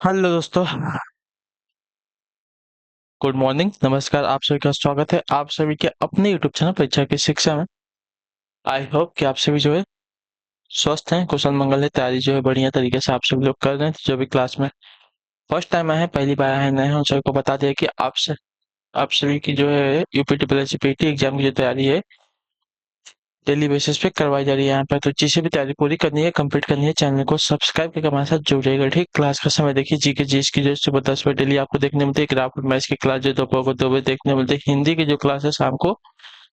Hello दोस्तों। Good morning, नमस्कार। आप सभी का स्वागत है आप सभी के अपने यूट्यूब चैनल परीक्षा की शिक्षा में। आई होप कि आप सभी जो है स्वस्थ हैं, कुशल मंगल है। तैयारी जो है बढ़िया तरीके से आप सभी लोग कर रहे हैं। जो भी क्लास में फर्स्ट टाइम आए हैं, पहली बार आए हैं, नए हैं, उन सभी को बता दिया कि आप सभी की जो है यूपीटी प्लस पीटी एग्जाम की जो तैयारी है डेली बेसिस पे करवाई जा रही है यहाँ पर। तो जिसे भी तैयारी पूरी करनी है, कंप्लीट करनी है, चैनल को सब्सक्राइब करके हमारे साथ जुड़ेगा। ठीक, क्लास का समय देखिए, जीके जीएस की जो सुबह 10 बजे डेली आपको देखने मिलती है। ग्राफ मैथ्स की क्लास जो दोपहर को 2 बजे देखने मिलती है। हिंदी की जो क्लास है शाम को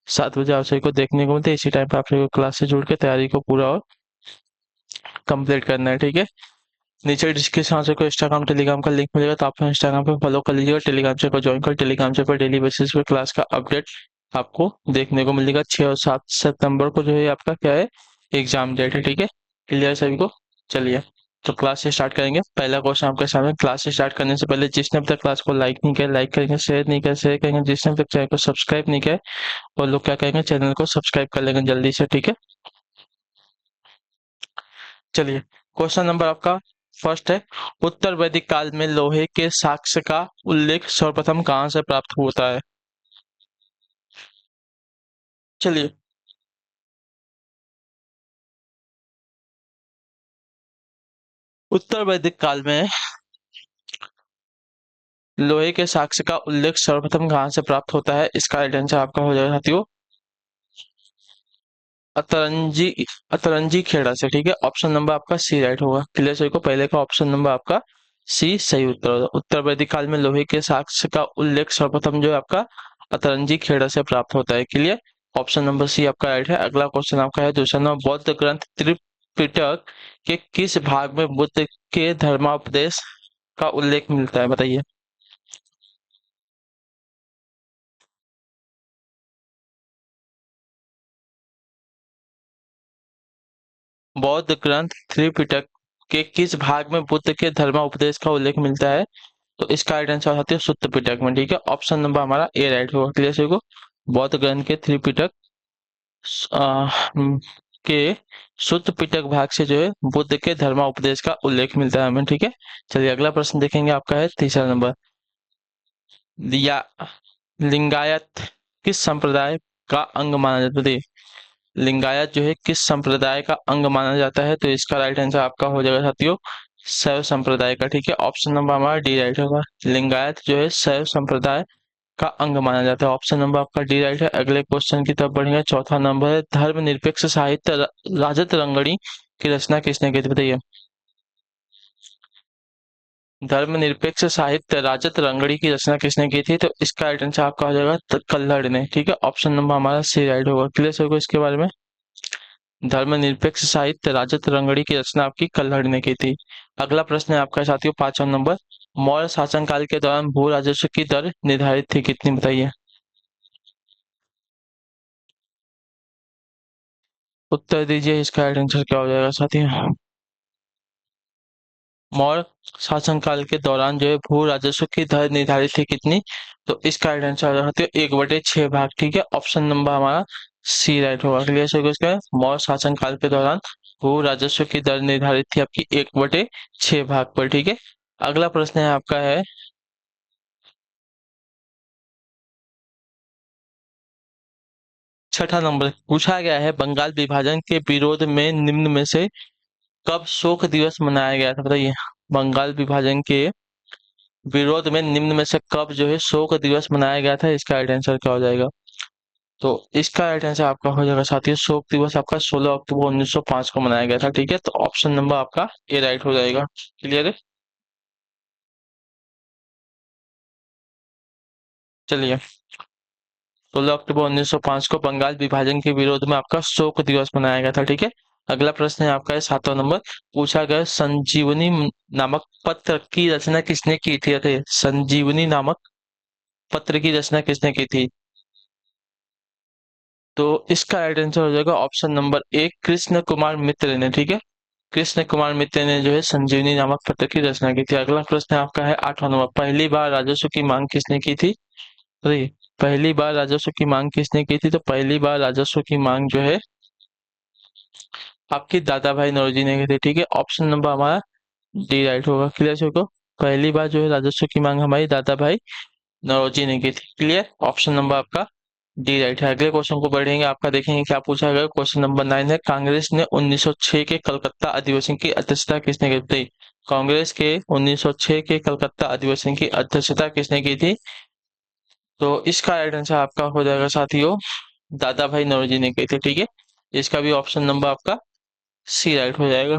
7 बजे आप सभी को देखने को मिलती है। इसी टाइम पे आप सभी को क्लास से जुड़ के तैयारी को पूरा और कंप्लीट करना है। ठीक है, नीचे डिस्क्रिप्शन में आपको इंस्टाग्राम टेलीग्राम का लिंक मिलेगा, तो आप इंस्टाग्राम पे फॉलो कर लीजिएगा। टेलीग्राम से को ज्वाइन कर, टेलीग्राम से पर डेली बेसिस पे क्लास का अपडेट आपको देखने को मिलेगा। 6 और 7 सितंबर को जो है आपका क्या है, एग्जाम डेट है। ठीक है, क्लियर सभी को। चलिए, तो क्लास से स्टार्ट करेंगे। पहला क्वेश्चन आपके सामने। क्लास से स्टार्ट करने से पहले जिसने अब तक क्लास को लाइक नहीं किया, लाइक करेंगे। शेयर नहीं किया, शेयर करेंगे। जिसने अब तक चैनल को सब्सक्राइब नहीं किया है, वो लोग क्या करेंगे, चैनल को सब्सक्राइब कर लेंगे जल्दी से। ठीक है, चलिए, क्वेश्चन नंबर आपका फर्स्ट है। उत्तर वैदिक काल में लोहे के साक्ष्य का उल्लेख सर्वप्रथम कहाँ से प्राप्त होता है? चलिए, उत्तर वैदिक काल में लोहे के साक्ष्य का उल्लेख सर्वप्रथम कहाँ से प्राप्त होता है? इसका राइट आंसर आपका हो जाएगा साथियों, अतरंजी अतरंजी खेड़ा से। ठीक है, ऑप्शन नंबर आपका सी राइट होगा। क्लियर सभी को, पहले का ऑप्शन नंबर आपका सी सही उत्तर होगा। उत्तर वैदिक काल में लोहे के साक्ष्य का उल्लेख सर्वप्रथम जो है आपका अतरंजी खेड़ा से प्राप्त होता है। क्लियर, ऑप्शन नंबर सी आपका राइट है। अगला क्वेश्चन आपका है दूसरा नंबर। बौद्ध ग्रंथ त्रिपिटक के किस भाग में बुद्ध के धर्मोपदेश का उल्लेख मिलता है? बताइए। बौद्ध ग्रंथ त्रिपिटक के किस भाग में बुद्ध के धर्मोपदेश का उल्लेख मिलता है? तो इसका राइट आंसर होती है सुत्त पिटक में। ठीक है, ऑप्शन नंबर हमारा ए राइट होगा। क्लियर सभी को, बौद्ध ग्रंथ के त्रिपिटक के सुत्त पिटक भाग से जो है बुद्ध के धर्मोपदेश का उल्लेख मिलता है हमें। ठीक है, चलिए अगला प्रश्न देखेंगे। आपका है तीसरा नंबर। या लिंगायत किस संप्रदाय का अंग माना जाता है? लिंगायत जो है किस संप्रदाय का अंग माना जाता है? तो इसका राइट आंसर आपका हो जाएगा साथियों, शैव संप्रदाय का। ठीक है, ऑप्शन नंबर हमारा डी राइट होगा। लिंगायत जो है शैव संप्रदाय का अंग माना जाता है। ऑप्शन नंबर आपका डी राइट है। अगले क्वेश्चन की तरफ बढ़ेंगे। चौथा नंबर है। धर्मनिरपेक्ष साहित्य राजत रंगड़ी की रचना किसने की थी? बताइए। धर्मनिरपेक्ष साहित्य राजत रंगड़ी की रचना किसने की थी? तो इसका राइट आंसर आपका हो जाएगा कल्हड़ ने। ठीक है, ऑप्शन नंबर हमारा सी राइट होगा। क्लियर सभी को इसके बारे में। धर्मनिरपेक्ष साहित्य राजत रंगड़ी की रचना आपकी कल्हड़ ने की थी। अगला प्रश्न है आपका साथियों पांचवा नंबर। मौर्य शासनकाल के दौरान भू राजस्व की दर निर्धारित थी कितनी? बताइए। उत्तर दीजिए, इसका राइट आंसर क्या हो जाएगा साथियों? मौर्य शासनकाल के दौरान जो है भू राजस्व की दर निर्धारित थी कितनी? तो इसका राइट आंसर हो जाएगा साथियों 1/6 भाग। ठीक है, ऑप्शन नंबर हमारा सी राइट होगा। क्लियर सो इसका मौर्य शासनकाल के दौरान भू राजस्व की दर निर्धारित थी आपकी 1/6 भाग पर। ठीक है, अगला प्रश्न है आपका है छठा नंबर। पूछा गया है बंगाल विभाजन के विरोध में निम्न में से कब शोक दिवस मनाया गया था? बताइए। बंगाल विभाजन के विरोध में निम्न में से कब जो है शोक दिवस मनाया गया था? इसका राइट आंसर क्या हो जाएगा? तो इसका राइट आंसर आपका हो जाएगा साथियों, शोक दिवस आपका 16 अक्टूबर 1905 को मनाया गया था। ठीक है, तो ऑप्शन नंबर आपका ए राइट हो जाएगा। क्लियर है, चलिए। 16 अक्टूबर 1905 को बंगाल विभाजन के विरोध में आपका शोक दिवस मनाया गया था। ठीक है, अगला प्रश्न है आपका है सातवां नंबर। पूछा गया संजीवनी नामक पत्र की रचना किसने की थी? संजीवनी नामक पत्र की रचना किसने की थी? तो इसका राइट आंसर हो जाएगा ऑप्शन नंबर एक, कृष्ण कुमार मित्र ने। ठीक है, कृष्ण कुमार मित्र ने जो है संजीवनी नामक पत्र की रचना की थी। अगला प्रश्न आपका है आठवां नंबर। पहली बार राजस्व की मांग किसने की थी? अरे, पहली बार राजस्व की मांग किसने की थी? तो पहली बार राजस्व की मांग जो है आपकी दादा भाई नौरोजी ने की थी। ठीक है, ऑप्शन नंबर हमारा डी राइट होगा। क्लियर को, पहली बार जो है राजस्व की मांग हमारी दादा भाई नौरोजी ने की थी। क्लियर, ऑप्शन नंबर आपका डी राइट है। अगले क्वेश्चन को बढ़ेंगे, आपका देखेंगे क्या पूछा गया। क्वेश्चन नंबर 9 है, कांग्रेस ने 1906 के कलकत्ता अधिवेशन की अध्यक्षता किसने की थी? कांग्रेस के 1906 के कलकत्ता अधिवेशन की अध्यक्षता किसने की थी? तो इसका राइट आंसर आपका हो जाएगा साथियों, दादा भाई नौरोजी ने की थी। ठीक है, इसका भी ऑप्शन नंबर आपका सी राइट हो जाएगा।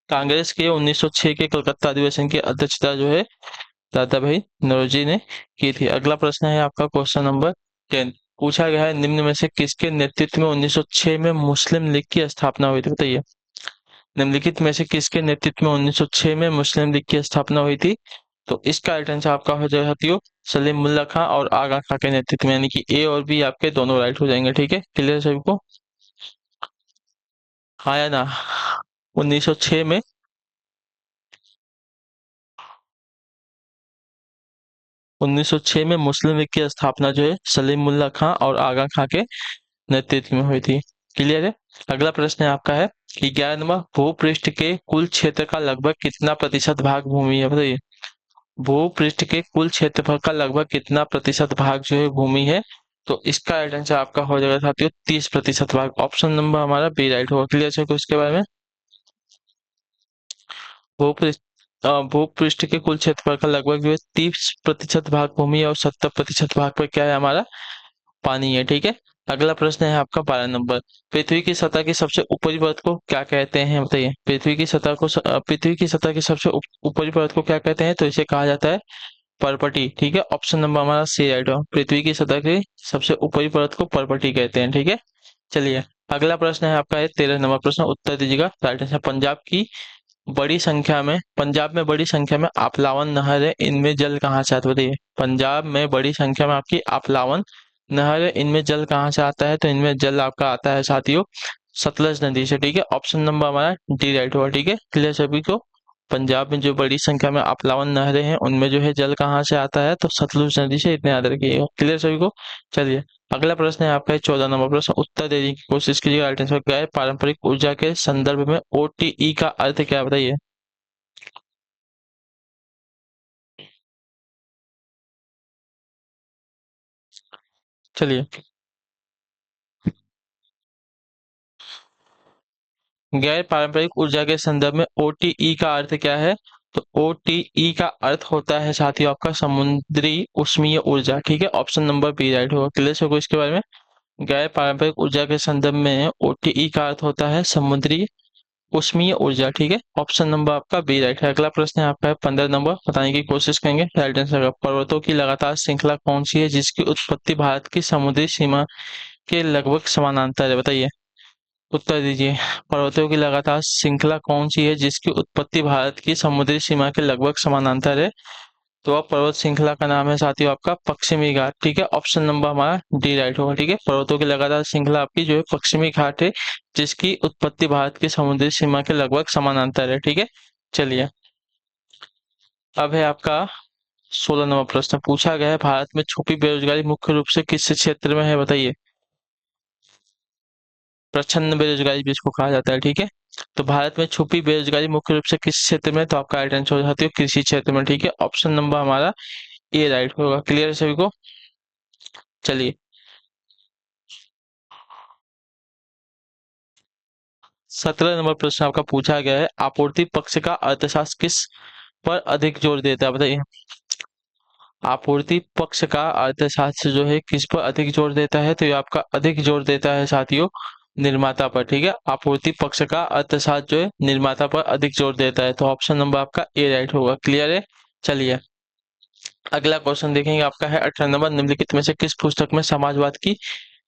कांग्रेस के 1906 के कलकत्ता अधिवेशन की अध्यक्षता जो है दादा भाई नौरोजी ने की थी। अगला प्रश्न है आपका क्वेश्चन नंबर 10। पूछा गया है, निम्न में से किसके नेतृत्व में 1906 में मुस्लिम लीग की स्थापना हुई थी? बताइए, निम्नलिखित में से किसके नेतृत्व में 1906 में मुस्लिम लीग की स्थापना हुई थी? तो इसका राइट आंसर आपका हो जाएगा साथियों, सलीम मुल्ला खां और आगा खां के नेतृत्व में, यानी कि ए और बी आपके दोनों राइट हो जाएंगे। ठीक है, क्लियर सभी को? हाँ या ना? 1906 में 1906 में मुस्लिम लीग की स्थापना जो है सलीम मुल्ला खां और आगा खां के नेतृत्व में हुई थी। क्लियर है? अगला प्रश्न है आपका है, 11वां, भूपृष्ठ के कुल क्षेत्र का लगभग कितना प्रतिशत भाग भूमि है? बताइए, भूपृष्ठ के कुल क्षेत्रफल का लगभग कितना प्रतिशत भाग जो है भूमि है? तो इसका राइट आंसर आपका हो जाएगा साथियों 30% भाग। ऑप्शन नंबर हमारा बी राइट होगा। क्लियर है इसके बारे में? भूपृष्ठ भूपृष्ठ के कुल क्षेत्रफल का लगभग जो है 30% भाग भूमि है और 70% भाग पर क्या है हमारा पानी है। ठीक है, अगला प्रश्न है आपका 12 नंबर, पृथ्वी की सतह की सबसे ऊपरी परत को क्या कहते हैं? बताइए, पृथ्वी की सतह की सबसे ऊपरी परत को क्या कहते हैं? तो इसे कहा जाता है परपटी। ठीक है, ऑप्शन नंबर हमारा सी राइट हो। पृथ्वी की सतह की सबसे ऊपरी परत को परपटी कहते हैं। ठीक है, चलिए अगला प्रश्न है आपका है 13 नंबर प्रश्न, उत्तर दीजिएगा। राइट आंसर, पंजाब में बड़ी संख्या में आपलावन नहर है, इनमें जल कहाँ से आता है? बताइए, पंजाब में बड़ी संख्या में आपकी आपलावन नहर है, इनमें जल कहाँ से आता है? तो इनमें जल आपका आता है साथियों सतलज नदी से। ठीक है, ऑप्शन नंबर हमारा डी राइट होगा। ठीक है, क्लियर सभी को? पंजाब में जो बड़ी संख्या में आपलावन नहरें हैं उनमें जो है जल कहाँ से आता है? तो सतलुज नदी से, इतने याद रखिएगा। क्लियर सभी को? चलिए अगला प्रश्न है आपका 14 नंबर प्रश्न, उत्तर देने की कोशिश कीजिएगा। राइट आंसर क्या है? पारंपरिक ऊर्जा के संदर्भ में ओटीई का अर्थ क्या है? बताइए। चलिए, गैर पारंपरिक ऊर्जा के संदर्भ में ओटीई का अर्थ क्या है? तो ओटीई का अर्थ होता है साथियों आपका समुद्री उष्मीय ऊर्जा। ठीक है, ऑप्शन नंबर बी राइट होगा। क्लियर हो इसके बारे में? गैर पारंपरिक ऊर्जा के संदर्भ में ओटीई का अर्थ होता है समुद्री उष्मीय ऊर्जा। ठीक है, ऑप्शन नंबर आपका बी राइट है। अगला प्रश्न है आपका है 15 नंबर, बताने की कोशिश करेंगे। राइट आंसर, पर्वतों की लगातार श्रृंखला कौन सी है जिसकी उत्पत्ति भारत की समुद्री सीमा के लगभग समानांतर है? बताइए, उत्तर दीजिए। पर्वतों की लगातार श्रृंखला कौन सी है जिसकी उत्पत्ति भारत की समुद्री सीमा के लगभग समानांतर है? तो अब पर्वत श्रृंखला का नाम है साथियों आपका पश्चिमी घाट। ठीक है, ऑप्शन नंबर हमारा डी राइट होगा। ठीक है, पर्वतों की लगातार श्रृंखला आपकी जो है पश्चिमी घाट है जिसकी उत्पत्ति भारत की समुद्री सीमा के लगभग समानांतर है। ठीक है, चलिए अब है आपका 16 नंबर प्रश्न, पूछा गया है, भारत में छुपी बेरोजगारी मुख्य रूप से किस क्षेत्र में है? बताइए, प्रच्छन्न बेरोजगारी भी इसको कहा जाता है। ठीक है, तो भारत में छुपी बेरोजगारी मुख्य रूप से किस क्षेत्र में? तो आपका राइट आंसर हो जाती है कृषि क्षेत्र में। ठीक है, ऑप्शन नंबर हमारा ए राइट होगा। क्लियर है सभी को? चलिए 17 नंबर प्रश्न आपका पूछा गया है, आपूर्ति पक्ष का अर्थशास्त्र किस पर अधिक जोर देता है? बताइए, आपूर्ति पक्ष का अर्थशास्त्र जो है किस पर अधिक जोर देता है? तो ये आपका अधिक जोर देता है साथियों निर्माता पर। ठीक है, आपूर्ति पक्ष का अर्थशास्त्र जो है निर्माता पर अधिक जोर देता है, तो ऑप्शन नंबर आपका ए राइट होगा। क्लियर है? चलिए अगला क्वेश्चन देखेंगे, आपका है 18 नंबर, निम्नलिखित में से किस पुस्तक में समाजवाद की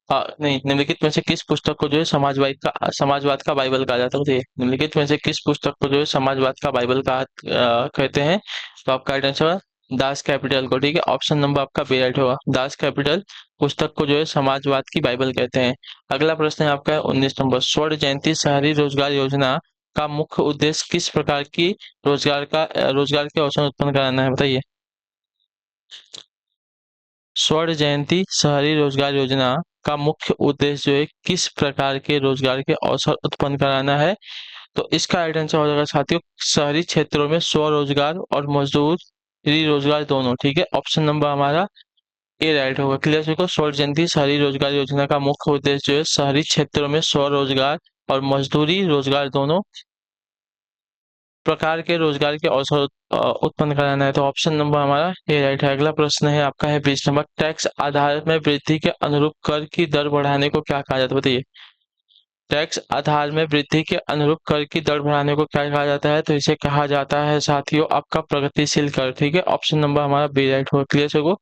नहीं, निम्नलिखित में से किस पुस्तक को जो है समाजवाद का बाइबल कहा जाता है? बताइए, निम्नलिखित में से किस पुस्तक को जो है समाजवाद का बाइबल कहते हैं? तो आपका राइट आंसर दास कैपिटल को। ठीक है, ऑप्शन नंबर आपका बी राइट होगा। दास कैपिटल पुस्तक को जो है समाजवाद की बाइबल कहते हैं। अगला प्रश्न है आपका है 19 नंबर, स्वर्ण जयंती शहरी रोजगार योजना का मुख्य उद्देश्य किस प्रकार की रोजगार के अवसर उत्पन्न कराना है? बताइए, स्वर्ण जयंती शहरी रोजगार योजना का मुख्य उद्देश्य जो है किस प्रकार के रोजगार के अवसर उत्पन्न कराना है? तो इसका राइट आंसर हो जाएगा साथियों शहरी क्षेत्रों में स्वरोजगार और मजदूरी रोजगार दोनों। ठीक है, ऑप्शन नंबर हमारा ए राइट होगा। क्लियर देखो, स्वर्ण जयंती शहरी रोजगार योजना का मुख्य उद्देश्य जो है शहरी क्षेत्रों में स्वरोजगार और मजदूरी रोजगार दोनों प्रकार के रोजगार के अवसर उत्पन्न कराना है। तो ऑप्शन नंबर हमारा ए राइट है। अगला प्रश्न है आपका है 20 नंबर, टैक्स आधार में वृद्धि के अनुरूप कर की दर बढ़ाने को क्या कहा जाता है, बताइए। टैक्स आधार में वृद्धि के अनुरूप कर की दर बढ़ाने को क्या कहा जाता है, तो इसे कहा जाता है साथियों आपका प्रगतिशील कर। ठीक है, ऑप्शन नंबर हमारा बी राइट होगा। क्लियर सको,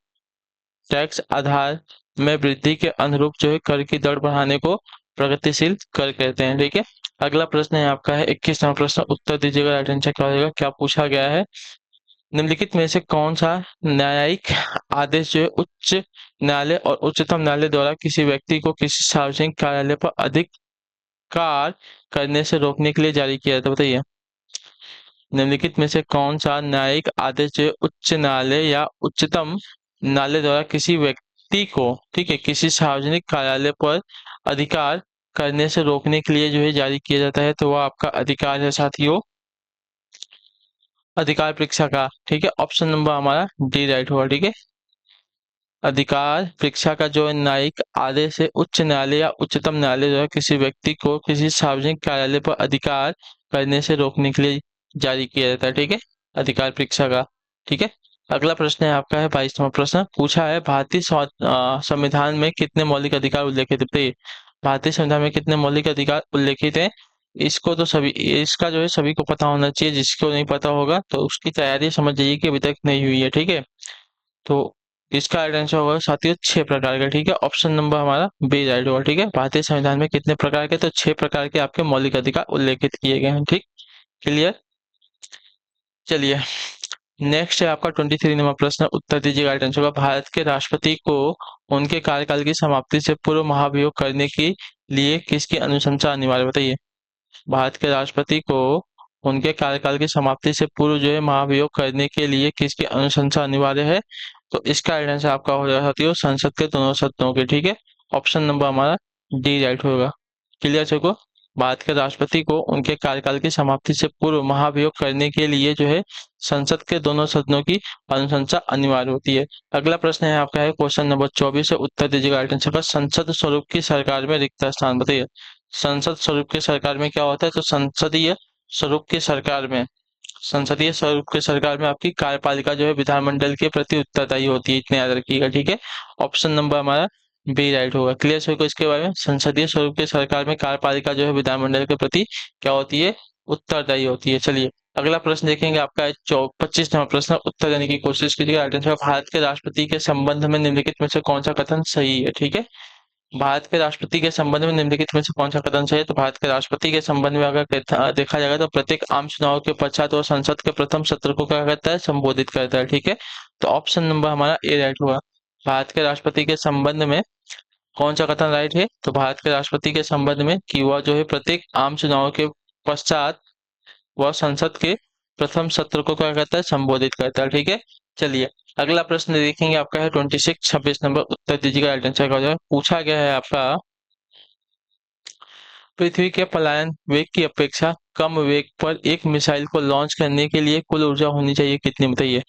टैक्स आधार में वृद्धि के अनुरूप जो है कर की दर बढ़ाने को प्रगतिशील कर कहते हैं। ठीक है, अगला प्रश्न है आपका है 21वां प्रश्न, उत्तर दीजिएगा। राइट आंसर क्या हो जाएगा, क्या पूछा गया है, निम्नलिखित में से कौन सा न्यायिक आदेश जो है उच्च न्यायालय और उच्चतम न्यायालय द्वारा किसी व्यक्ति को किसी सार्वजनिक कार्यालय पर अधिकार करने से रोकने के लिए जारी किया जाता है, बताइए। निम्नलिखित में से कौन सा न्यायिक आदेश जो है उच्च न्यायालय या उच्चतम न्यायालय द्वारा किसी व्यक्ति को, ठीक है, किसी सार्वजनिक कार्यालय पर अधिकार करने से रोकने के लिए जो है जारी किया जाता है, तो वह आपका अधिकार है साथियों अधिकार परीक्षा का। ठीक है, ऑप्शन नंबर हमारा डी राइट होगा। ठीक है, अधिकार परीक्षा का जो न्यायिक आदेश है उच्च न्यायालय या उच्चतम न्यायालय द्वारा किसी व्यक्ति को किसी सार्वजनिक कार्यालय पर अधिकार करने से रोकने के लिए जारी किया जाता है। ठीक है, अधिकार परीक्षा का। ठीक है, अगला प्रश्न है आपका है 22वां प्रश्न, पूछा है भारतीय संविधान में कितने मौलिक अधिकार उल्लेखित है। भारतीय संविधान में कितने मौलिक अधिकार उल्लेखित है, इसको तो सभी, इसका जो है सभी को पता होना चाहिए। जिसको नहीं पता होगा तो उसकी तैयारी समझ जाइए कि अभी तक नहीं हुई है। ठीक है, तो इसका राइट आंसर होगा साथियों 6 प्रकार का। ठीक है, ऑप्शन नंबर हमारा बी राइट होगा। ठीक है, भारतीय संविधान में कितने प्रकार के, तो 6 प्रकार के आपके मौलिक अधिकार उल्लेखित किए गए हैं। ठीक, क्लियर। चलिए, नेक्स्ट है आपका 23 नंबर प्रश्न, उत्तर दीजिएगा। राइट आंसर होगा भारत के राष्ट्रपति को उनके कार्यकाल की समाप्ति से पूर्व महाभियोग करने के लिए किसकी अनुशंसा अनिवार्य, बताइए। भारत के राष्ट्रपति को उनके कार्यकाल की समाप्ति से पूर्व जो है महाभियोग करने के लिए किसकी अनुशंसा अनिवार्य है, तो इसका राइट आंसर आपका हो जाएगा साथियों संसद के दोनों सदनों के। ठीक है, ऑप्शन नंबर हमारा डी राइट होगा। क्लियर सबको, भारत के राष्ट्रपति को उनके कार्यकाल की समाप्ति से पूर्व महाभियोग करने के लिए जो है संसद के दोनों सदनों की अनुशंसा अनिवार्य होती है। अगला प्रश्न है आपका है क्वेश्चन नंबर 24 से उत्तर दीजिएगा। राइट आंसर का संसद स्वरूप की सरकार में रिक्त स्थान, बताइए। संसद स्वरूप की सरकार में क्या होता है, तो संसदीय स्वरूप की सरकार में, संसदीय स्वरूप की सरकार में आपकी कार्यपालिका जो है विधानमंडल के प्रति उत्तरदायी होती है, इतने याद रखिएगा। ठीक है, ऑप्शन नंबर हमारा बी राइट होगा। क्लियर सभी को इसके बारे में, संसदीय स्वरूप की सरकार में कार्यपालिका जो है विधानमंडल के प्रति क्या होती है, उत्तरदायी होती है। चलिए, अगला प्रश्न देखेंगे आपका है 25वां प्रश्न, उत्तर देने की कोशिश कीजिएगा। भारत के राष्ट्रपति के संबंध में निम्नलिखित में से कौन सा कथन सही है। ठीक है, भारत के राष्ट्रपति के संबंध में निम्नलिखित में से कौन सा कथन सही है, तो भारत के राष्ट्रपति के संबंध में अगर देखा जाएगा तो प्रत्येक आम चुनाव के पश्चात वह संसद के प्रथम सत्र को क्या करता है, संबोधित करता है। ठीक है, तो ऑप्शन नंबर हमारा ए राइट हुआ। भारत के राष्ट्रपति के संबंध में कौन सा कथन राइट है, तो भारत के राष्ट्रपति के संबंध में कि वह जो है प्रत्येक आम चुनाव के पश्चात वह संसद के प्रथम सत्र को क्या करता है, संबोधित करता है। ठीक है, चलिए अगला प्रश्न देखेंगे आपका है 26नंबर, उत्तर दीजिएगा। राइट आंसर का हो जाएगा, पूछा गया है आपका पृथ्वी के पलायन वेग की अपेक्षा कम वेग पर एक मिसाइल को लॉन्च करने के लिए कुल ऊर्जा होनी चाहिए कितनी, बताइए।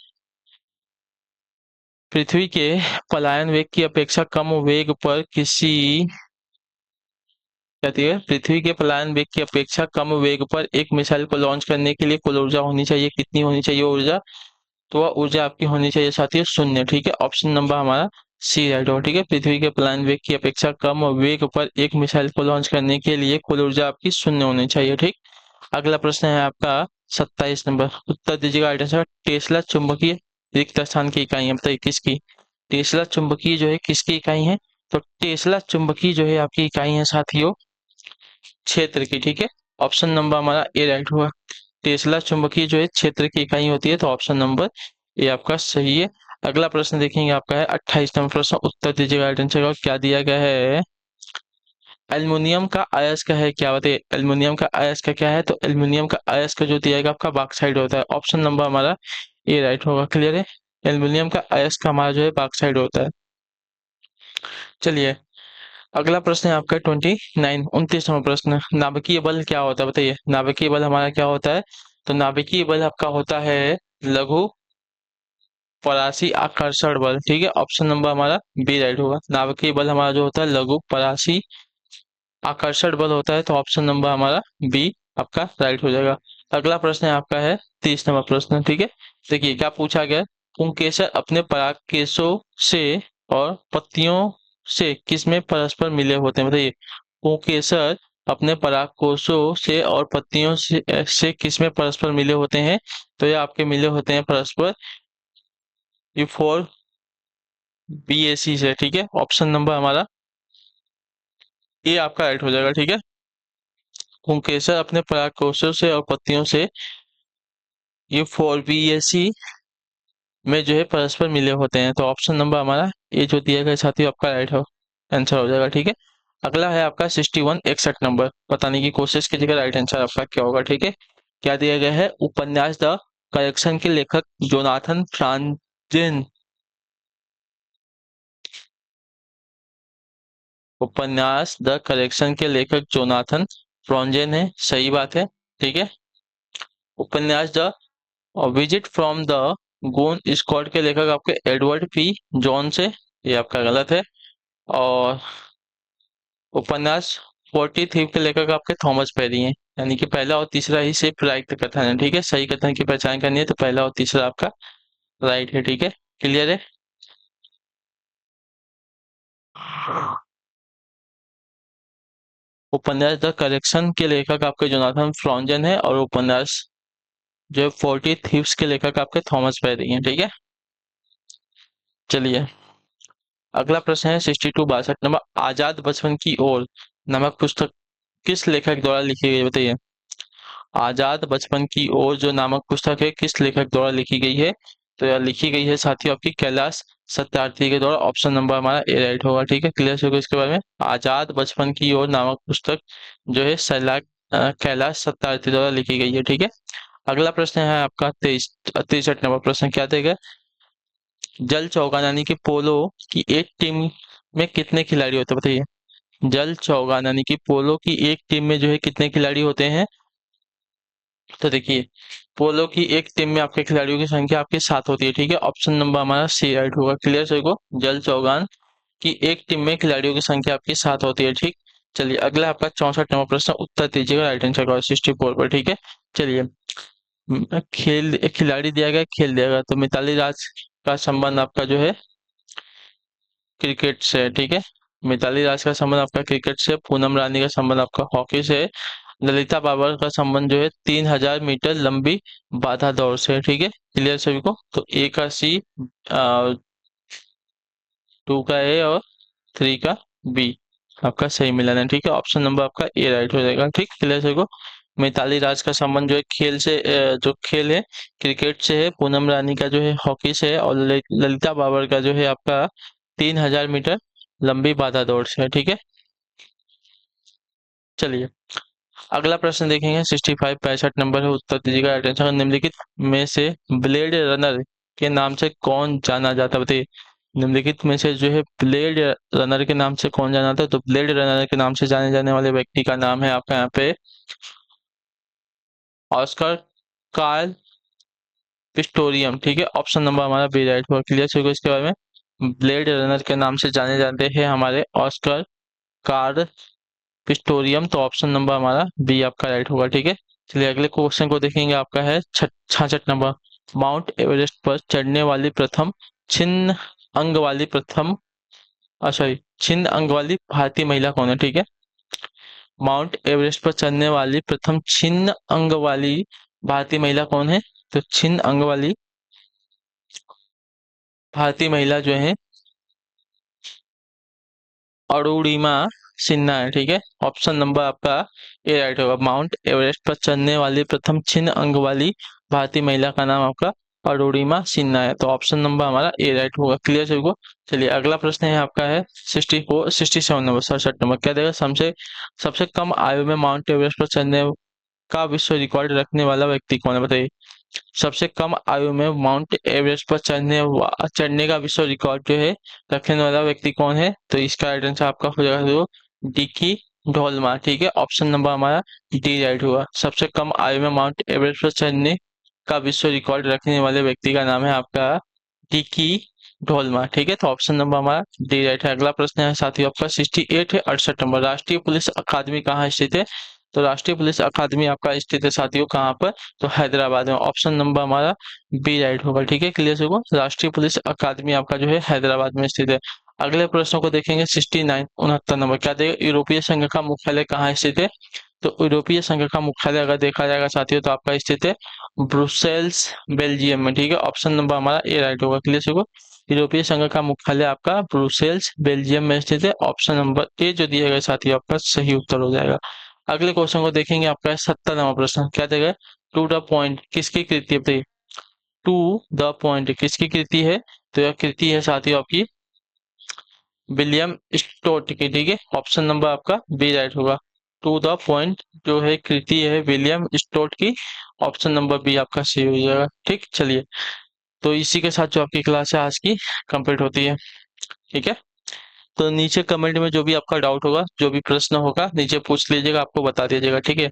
पृथ्वी के पलायन वेग की अपेक्षा कम वेग पर किसी, कहती है पृथ्वी के पलायन वेग की अपेक्षा कम वेग पर एक मिसाइल को लॉन्च करने के लिए कुल ऊर्जा होनी चाहिए कितनी होनी चाहिए ऊर्जा, तो वह ऊर्जा आपकी होनी चाहिए साथियों 0। ठीक है, ऑप्शन नंबर हमारा सी राइट होगा। ठीक है, पृथ्वी के पलायन वेग की अपेक्षा कम वेग पर एक मिसाइल को लॉन्च करने के लिए कुल ऊर्जा आपकी 0 होनी चाहिए। ठीक, अगला प्रश्न है आपका 27 नंबर, उत्तर दीजिएगा। राइट आंसर, टेस्ला चुंबकीय रिक्त स्थान की इकाई है, बताइए किसकी। टेस्ला चुंबकीय जो है किसकी इकाई है, तो टेस्ला चुंबकीय जो है आपकी इकाई है साथियों क्षेत्र की। ठीक है, ऑप्शन नंबर हमारा ए राइट हुआ। टेस्ला चुंबकीय जो है क्षेत्र की इकाई होती है, तो ऑप्शन नंबर ए आपका सही है। अगला प्रश्न देखेंगे आपका है 28 नंबर प्रश्न, उत्तर दीजिएगा। राइट आंसर का क्या दिया गया है, एल्युमिनियम का अयस्क है क्या, बताइए। एल्युमिनियम का अयस्क क्या है, तो एल्युमिनियम का अयस्क जो दिया गया आपका बॉक्साइट होता है, ऑप्शन नंबर हमारा ए राइट होगा। क्लियर है, एल्युमिनियम का अयस्क हमारा जो है बॉक्साइट होता है। चलिए, अगला प्रश्न है आपका 29 प्रश्न, नाभिकीय बल क्या होता है बताइए। नाभिकीय बल हमारा क्या होता है? तो नाभिकीय बल आपका होता है लघु परासी आकर्षण बल। ठीक है, ऑप्शन नंबर हमारा बी राइट होगा। नाभिकीय बल हमारा जो होता है लघु परासी आकर्षण बल होता है, तो ऑप्शन नंबर हमारा बी आपका राइट हो जाएगा। अगला प्रश्न है आपका है 30 प्रश्न। ठीक है, देखिए क्या पूछा गया है। पुंकेसर अपने परागकेशों से और पत्तियों से किसमें परस्पर मिले होते हैं बताइए। पुंकेसर अपने परागकोशों से और पत्तियों से किसमें परस्पर मिले होते हैं? तो ये आपके मिले होते हैं परस्पर यूफोर बीएसी से। ठीक है, ऑप्शन नंबर हमारा ए आपका राइट हो जाएगा। ठीक है, पुंकेसर अपने परागकोशों से और पत्तियों से ये फोर बीएसई में जो है परस्पर मिले होते हैं, तो ऑप्शन नंबर हमारा ए जो दिया गया साथी आपका राइट हो आंसर हो जाएगा। ठीक है, अगला है आपका 61 61 बताने की कोशिश कीजिएगा राइट आंसर आपका क्या होगा। ठीक है, क्या दिया गया है? उपन्यास द करेक्शन के लेखक जोनाथन फ्रांजेन। उपन्यास द करेक्शन के लेखक जोनाथन फ्रॉन्जेन है, सही बात है। ठीक है, उपन्यास the Visit from the Goon Squad के लेखक आपके एडवर्ड पी जॉन्स है, ये आपका गलत है। और उपन्यास 40 थीव के लेखक आपके थॉमस पेरी हैं, यानी कि पहला और तीसरा ही सिर्फ राइट कथन है। ठीक है, सही कथन की पहचान करनी है तो पहला और तीसरा आपका राइट है। ठीक है, क्लियर है। उपन्यास द करेक्शन के लेखक आपके जोनाथन फ्रॉन्जन है और उपन्यास जो 40 थीव्स के लेखक आपके थॉमस पेरी हैं। ठीक है, चलिए अगला प्रश्न है 62 62 आजाद बचपन की ओर नामक पुस्तक किस लेखक द्वारा लिखी गई है बताइए। आजाद बचपन की ओर जो नामक पुस्तक है किस लेखक द्वारा लिखी गई है? तो यह लिखी गई है साथियों आपकी कैलाश सत्यार्थी के द्वारा। ऑप्शन नंबर हमारा ए राइट होगा। ठीक है, क्लियर होगा इसके बारे में। आजाद बचपन की ओर नामक पुस्तक जो है कैलाश सत्यार्थी द्वारा लिखी गई है। ठीक है, अगला प्रश्न है आपका 63 प्रश्न, क्या देगा? जल चौगान यानी कि पोलो की एक टीम में कितने खिलाड़ी होते हैं बताइए। जल चौगान यानी कि पोलो की एक टीम में जो है कितने खिलाड़ी होते हैं? तो देखिए पोलो की एक टीम में आपके खिलाड़ियों की संख्या आपके 7 होती है। ठीक है, ऑप्शन नंबर हमारा सी राइट होगा। क्लियर सभी को? जल चौगान की एक टीम में खिलाड़ियों की संख्या आपकी 7 होती है। ठीक, चलिए अगला आपका 64 प्रश्न, उत्तर दीजिएगा राइट आंसर का 64 पर। ठीक है, चलिए खेल एक खिलाड़ी दिया गया, खेल दिया गया, तो मिताली राज का संबंध आपका जो है क्रिकेट से है। ठीक है, मिताली राज का संबंध आपका क्रिकेट से, पूनम रानी का संबंध आपका हॉकी से, ललिता बाबर का संबंध जो है 3000 मीटर लंबी बाधा दौड़ से है। ठीक है, क्लियर सभी को? तो ए का सी, 2 का ए और 3 का बी आपका सही मिलान है। ठीक है, ऑप्शन नंबर आपका ए राइट हो जाएगा। ठीक, क्लियर सभी को? मिताली राज का संबंध जो है खेल से, जो खेल है क्रिकेट से है, पूनम रानी का जो है हॉकी से है, और ललिता बाबर का जो है आपका 3000 मीटर लंबी बाधा दौड़ से है। ठीक है, चलिए अगला प्रश्न देखेंगे 65 65 है, उत्तर दीजिएगा राइट आंसर। निम्नलिखित में से ब्लेड रनर के नाम से कौन जाना जाता है बताइए। निम्नलिखित में से जो है ब्लेड रनर के नाम से कौन जाना जाता है? तो ब्लेड रनर के नाम से जाने जाने वाले व्यक्ति का नाम है आपका यहाँ पे ऑस्कर कार्ल पिस्टोरियम। ठीक है, ऑप्शन नंबर हमारा बी राइट होगा। क्लियर होगा इसके बारे में? ब्लेड रनर के नाम से जाने जाते हैं हमारे ऑस्कर कार्ल पिस्टोरियम, तो ऑप्शन नंबर हमारा बी आपका राइट होगा। ठीक है, चलिए अगले क्वेश्चन को देखेंगे, आपका है 66 माउंट एवरेस्ट पर चढ़ने वाली प्रथम छिन्न अंग वाली प्रथम सॉरी छिन्न अंग वाली भारतीय महिला कौन है? ठीक है, माउंट एवरेस्ट पर चढ़ने वाली प्रथम छिन्न अंग वाली भारतीय महिला कौन है? तो छिन्न अंग वाली भारतीय महिला जो है अरुणिमा सिन्हा है। ठीक है, ऑप्शन नंबर आपका ए राइट होगा। माउंट एवरेस्ट पर चढ़ने वाली प्रथम छिन्न अंग वाली भारतीय महिला का नाम आपका अरुणिमा सिन्हा है, तो ऑप्शन नंबर हमारा ए राइट होगा। क्लियर सभी को? चलिए अगला प्रश्न है आपका है 67 67 क्या देगा? सबसे सबसे कम आयु में माउंट एवरेस्ट पर चढ़ने का विश्व रिकॉर्ड रखने वाला व्यक्ति कौन है बताइए। सबसे कम आयु में माउंट एवरेस्ट पर चढ़ने का विश्व रिकॉर्ड जो है रखने वाला व्यक्ति कौन है? तो इसका राइट आंसर आपका हो जाएगा जो डिकी ढोलमा। ठीक है, ऑप्शन नंबर हमारा डी राइट होगा। सबसे कम आयु में माउंट एवरेस्ट पर चढ़ने का विश्व रिकॉर्ड रखने वाले व्यक्ति का नाम है आपका डिकी ढोलमा। ठीक है, तो ऑप्शन नंबर हमारा डी राइट है। अगला प्रश्न है साथियों आपका 68 है 68 नंबर। राष्ट्रीय पुलिस अकादमी कहाँ स्थित है? तो राष्ट्रीय पुलिस अकादमी आपका स्थित है साथियों कहाँ पर? तो हैदराबाद में। ऑप्शन नंबर हमारा बी राइट होगा। ठीक है, क्लियर से होगा। राष्ट्रीय पुलिस अकादमी आपका जो है हैदराबाद में स्थित है। अगले प्रश्न को देखेंगे 69 69 नंबर। क्या देगा? यूरोपीय संघ का मुख्यालय कहाँ स्थित है? तो यूरोपीय संघ का मुख्यालय अगर देखा जाएगा साथियों तो आपका स्थित है ब्रुसेल्स बेल्जियम में। ठीक है, ऑप्शन नंबर हमारा ए राइट होगा। क्लियर से होगा। यूरोपीय संघ का मुख्यालय आपका ब्रुसेल्स बेल्जियम में स्थित है। ऑप्शन नंबर ए जो दिया गया साथियों आपका सही उत्तर हो जाएगा। अगले क्वेश्चन को देखेंगे आपका 70 नंबर प्रश्न। क्या देगा? टू द पॉइंट किसकी कृति है? बताइए, टू द पॉइंट किसकी कृति है? तो यह कृति है साथियों आपकी विलियम स्टोट की। ठीक है, ऑप्शन नंबर आपका बी राइट होगा। टू द पॉइंट जो है कृति है विलियम स्टोट की। ऑप्शन नंबर बी आपका सही हो जाएगा। ठीक, चलिए, तो इसी के साथ जो आपकी क्लास है आज की कंप्लीट होती है। ठीक है, तो नीचे कमेंट में जो भी आपका डाउट होगा, जो भी प्रश्न होगा नीचे पूछ लीजिएगा, आपको बता दीजिएगा। ठीक है,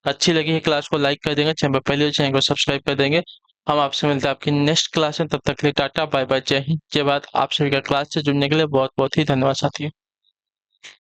अच्छी लगी है क्लास को लाइक कर देंगे, चैनल पर पहले चैनल को सब्सक्राइब कर देंगे। हम आपसे मिलते हैं आपकी नेक्स्ट क्लास में, तब तक के लिए टाटा बाय बाय, जय हिंद जय भारत। आप सभी का क्लास से जुड़ने के लिए बहुत बहुत ही धन्यवाद साथियों।